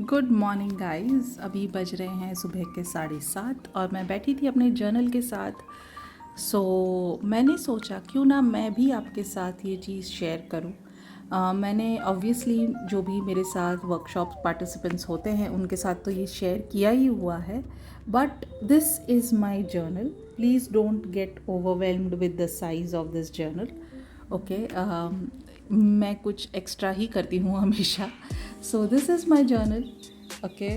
Good morning guys. अभी बज रहे हैं सुबह के 7:30 और मैं बैठी थी अपने जर्नल के साथ। मैंने सोचा क्यों ना मैं भी आपके साथ ये चीज़ शेयर करूं। मैंने ऑब्वियसली जो भी मेरे साथ वर्कशॉप पार्टिसिपेंट्स होते हैं उनके साथ तो ये शेयर किया ही हुआ है, but this is my journal. Please don't get overwhelmed with the size of this journal. Okay, मैं कुछ एक्स्ट्रा ही करती हूँ हमेशा। So this is my journal. Okay,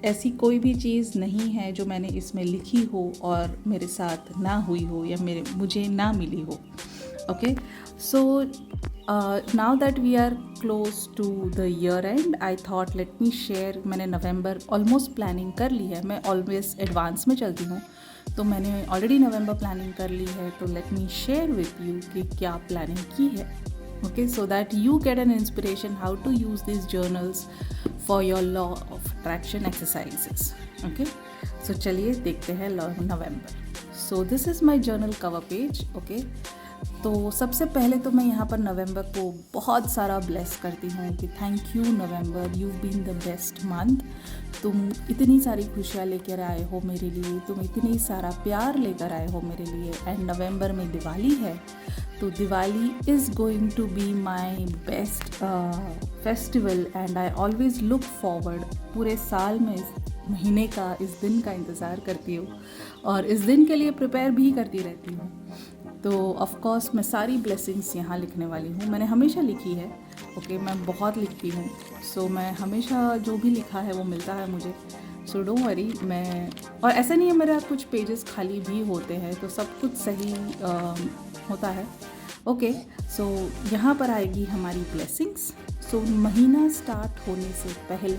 ऐसी कोई भी चीज़ नहीं है जो मैंने इसमें लिखी हो और मेरे साथ ना हुई हो या मुझे ना मिली हो। Okay, so now that we are close to the year end I thought let me share. मैंने नवंबर ऑलमोस्ट प्लानिंग कर ली है। मैं ऑलवेज एडवांस में चलती हूँ, तो मैंने ऑलरेडी नवंबर प्लानिंग कर ली है। तो late me share with you कि क्या प्लानिंग की है। Okay, so that you get an inspiration how to use these journals for your law of attraction exercises. Okay, so चलिए देखते हैं law of November. So this is my journal cover page. Okay, तो सबसे पहले तो मैं यहाँ पर नवंबर को बहुत सारा ब्लेस करती हूँ कि thank you November, you been the best month. तुम इतनी सारी खुशियाँ लेकर आए हो मेरे लिए, तुम इतनी सारा प्यार लेकर आए हो मेरे लिए। एंड नवंबर में दिवाली है, तो Diwali is going to be my best festival and I always look forward. पूरे साल में इस महीने का, इस दिन का इंतज़ार करती हूँ और इस दिन के लिए प्रिपेयर भी करती रहती हूँ। तो ऑफ़ कोर्स मैं सारी ब्लेसिंग्स यहाँ लिखने वाली हूँ। मैंने हमेशा लिखी है। ओके, मैं बहुत लिखती हूँ। सो मैं हमेशा जो भी लिखा है वो मिलता है मुझे। So don't worry. मैं और ऐसा नहीं है मेरा कुछ पेजेस खाली भी होते हैं, तो सब कुछ सही होता है। ओके, सो यहाँ पर आएगी हमारी ब्लेसिंग्स। सो महीना स्टार्ट होने से पहले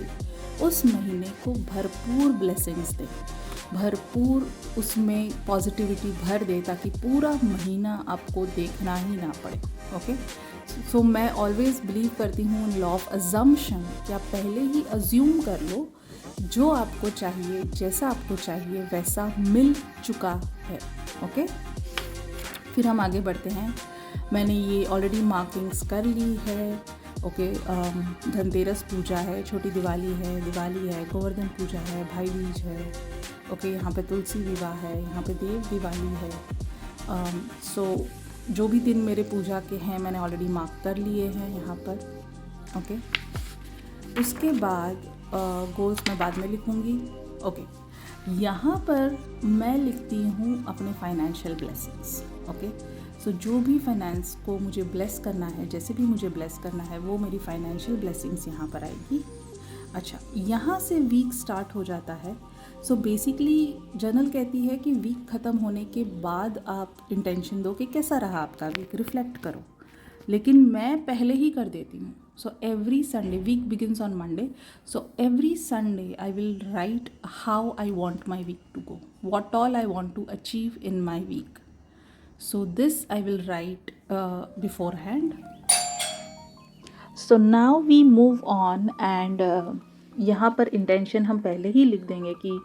उस महीने को भरपूर ब्लेसिंग्स दें, भरपूर उसमें पॉजिटिविटी भर दे, ताकि पूरा महीना आपको देखना ही ना पड़े। ओके, सो मैं ऑलवेज़ बिलीव करती हूँ इन लॉ ऑफ अजम्पशन कि आप पहले ही अज्यूम कर लो जो आपको चाहिए, जैसा आपको चाहिए वैसा मिल चुका है। ओके, फिर हम आगे बढ़ते हैं। मैंने ये ऑलरेडी मार्किंग्स कर ली है। ओके, धनतेरस पूजा है, छोटी दिवाली है, गोवर्धन पूजा है, भाई बीज है। ओके, यहाँ पे तुलसी विवाह है, यहाँ पे देव दिवाली है। सो जो भी दिन मेरे पूजा के हैं मैंने ऑलरेडी मार्क कर लिए हैं यहाँ पर। ओके, उसके बाद गोल्स मैं बाद में लिखूँगी। ओके, यहाँ पर मैं लिखती हूँ अपने फाइनेंशियल ब्लेसिंग्स। ओके, सो जो भी फाइनेंस को मुझे ब्लेस करना है, जैसे भी मुझे ब्लेस करना है, वो मेरी फाइनेंशियल ब्लेसिंग्स यहाँ पर आएगी। अच्छा, यहाँ से वीक स्टार्ट हो जाता है। सो बेसिकली जर्नल कहती है कि वीक ख़त्म होने के बाद आप इंटेंशन दो कि कैसा रहा आपका वीक, रिफ्लेक्ट करो। लेकिन मैं पहले ही कर देती हूँ। So every Sunday, week begins on Monday, so every Sunday I will write how I want my week to go, what all I want to achieve in my week. So this I will write beforehand. So now we move on and यहाँ पर intention हम पहले ही लिख देंगे कि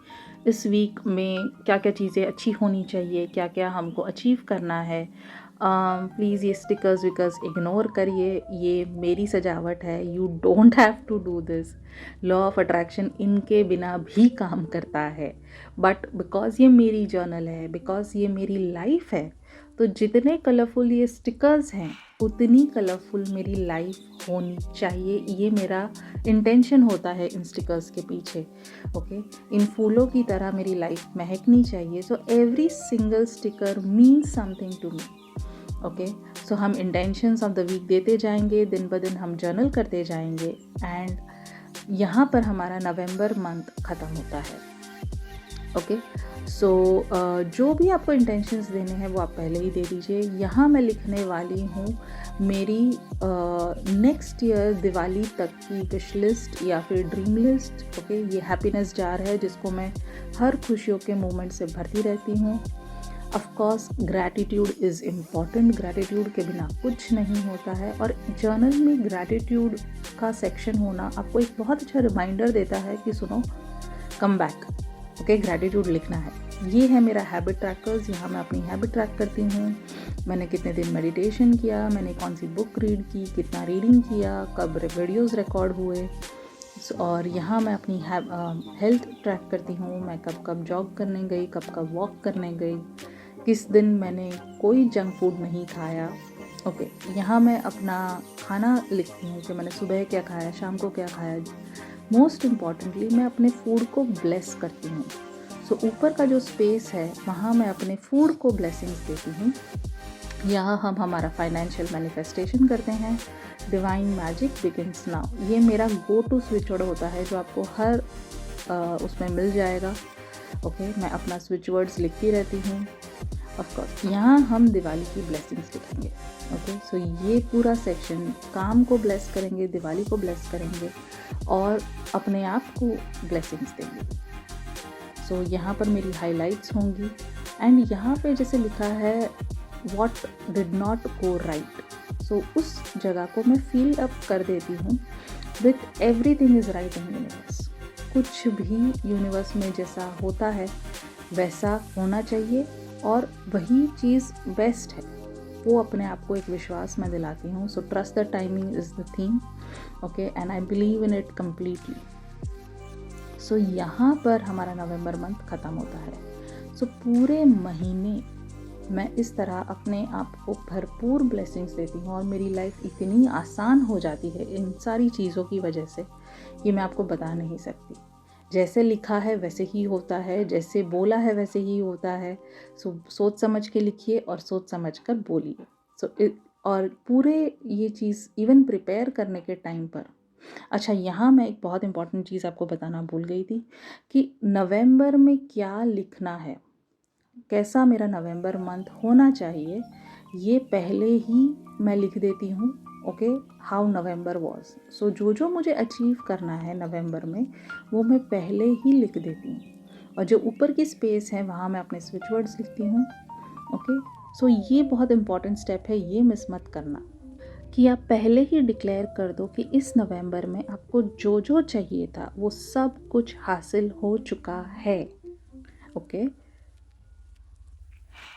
इस week में क्या क्या चीज़ें अच्छी होनी चाहिए, क्या क्या हमको अचीव करना है। प्लीज़ ये स्टिकर्स विकर्स इग्नोर करिए, ये मेरी सजावट है। You don't have to do this. Law of attraction इनके बिना भी काम करता है, बट बिकॉज़ ये मेरी जर्नल है, बिकॉज़ ये मेरी लाइफ है, तो जितने कलरफुल ये स्टिकर्स हैं उतनी कलरफुल मेरी लाइफ होनी चाहिए। ये मेरा इंटेंशन होता है इन स्टिकर्स के पीछे। ओके, इन फूलों की तरह मेरी लाइफ महकनी चाहिए। So every single sticker means something to me. Okay, so हम इंटेंशंस ऑफ द वीक देते जाएंगे, दिन ब दिन हम जर्नल करते जाएंगे एंड यहाँ पर हमारा नवंबर मंथ ख़त्म होता है। ओके, सो जो भी आपको इंटेंशंस देने हैं वो आप पहले ही दे दीजिए। यहाँ मैं लिखने वाली हूँ मेरी नेक्स्ट ईयर दिवाली तक की विश लिस्ट या फिर ड्रीम लिस्ट। ओके, ये हैप्पीनेस जार है जिसको मैं हर खुशियों के मोमेंट से भरती रहती हूँ। Of course gratitude is important, gratitude के बिना कुछ नहीं होता है। और जर्नल में ग्रैटिट्यूड का सेक्शन होना आपको एक बहुत अच्छा रिमाइंडर देता है कि सुनो, कम बैक। ओके, ग्रैटिट्यूड लिखना है। ये है मेरा हैबिट ट्रैकर्स। यहाँ मैं अपनी हैबिट ट्रैक करती हूँ। मैंने कितने दिन मेडिटेशन किया, मैंने कौन सी बुक रीड की, कितना रीडिंग किया, कब वीडियोस रिकॉर्ड हुए, और यहाँ मैं अपनी हेल्थ ट्रैक करती हूँ। मैं कब कब जॉग करने गई, कब कब वॉक करने गई, किस दिन मैंने कोई जंक फूड नहीं खाया। ओके, यहाँ मैं अपना खाना लिखती हूँ कि मैंने सुबह क्या खाया, शाम को क्या खाया। मोस्ट इम्पॉर्टेंटली मैं अपने फूड को ब्लेस करती हूँ। सो ऊपर का जो स्पेस है वहाँ मैं अपने फूड को ब्लेसिंग्स देती हूँ। यहाँ हम हमारा फाइनेंशियल मैनिफेस्टेशन करते हैं। डिवाइन मैजिक बिगिंस नाउ, ये मेरा गो टू स्विच वर्ड होता है जो आपको हर उसमें मिल जाएगा। ओके, मैं अपना स्विच वर्ड्स लिखती रहती हूँ। ऑफ कोर्स यहाँ हम दिवाली की ब्लेसिंग्स लिखेंगे। ओके, सो ये पूरा सेक्शन काम को ब्लेस करेंगे, दिवाली को ब्लेस करेंगे और अपने आप को ब्लेसिंग्स देंगे। सो यहाँ पर मेरी हाइलाइट्स होंगी एंड यहाँ पे जैसे लिखा है what did not go right, so उस जगह को मैं फिल अप कर देती हूँ with everything is right in universe. कुछ भी यूनिवर्स में जैसा होता है वैसा होना चाहिए और वही चीज़ बेस्ट है, वो अपने आप को एक विश्वास में दिलाती हूँ। So trust the timing is the theme. Okay, and I believe in it completely. So यहाँ पर हमारा नवंबर मंथ ख़त्म होता है। सो पूरे महीने मैं इस तरह अपने आप को भरपूर ब्लेसिंग्स देती हूँ और मेरी लाइफ इतनी आसान हो जाती है इन सारी चीज़ों की वजह से कि मैं आपको बता नहीं सकती। जैसे लिखा है वैसे ही होता है, जैसे बोला है वैसे ही होता है। सो सोच समझ के लिखिए और सोच समझ कर बोलिए। और पूरे ये चीज़ इवन प्रिपेयर करने के टाइम पर, अच्छा यहाँ मैं एक बहुत इंपॉर्टेंट चीज़ आपको बताना भूल गई थी कि नवंबर में क्या लिखना है, कैसा मेरा नवंबर मंथ होना चाहिए, ये पहले ही मैं लिख देती हूँ। Okay, how November was. So जो मुझे अचीव करना है नवंबर में वो मैं पहले ही लिख देती हूँ और जो ऊपर की स्पेस है वहाँ मैं अपने स्विच वर्ड्स लिखती हूँ। ओके, सो ये बहुत इंपॉर्टेंट स्टेप है, ये मिस मत करना कि आप पहले ही डिक्लेयर कर दो कि इस नवंबर में आपको जो चाहिए था वो सब कुछ हासिल हो चुका है। ओके,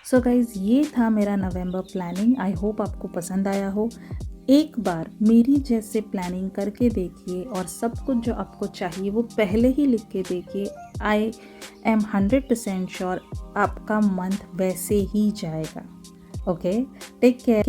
सो गाइज़ ये था मेरा नवंबर प्लानिंग। आई होप आपको पसंद आया हो। एक बार मेरी जैसे प्लानिंग करके देखिए और सब कुछ जो आपको चाहिए वो पहले ही लिख के देखिए। आई एम 100% श्योर आपका मंथ वैसे ही जाएगा। Okay, take care.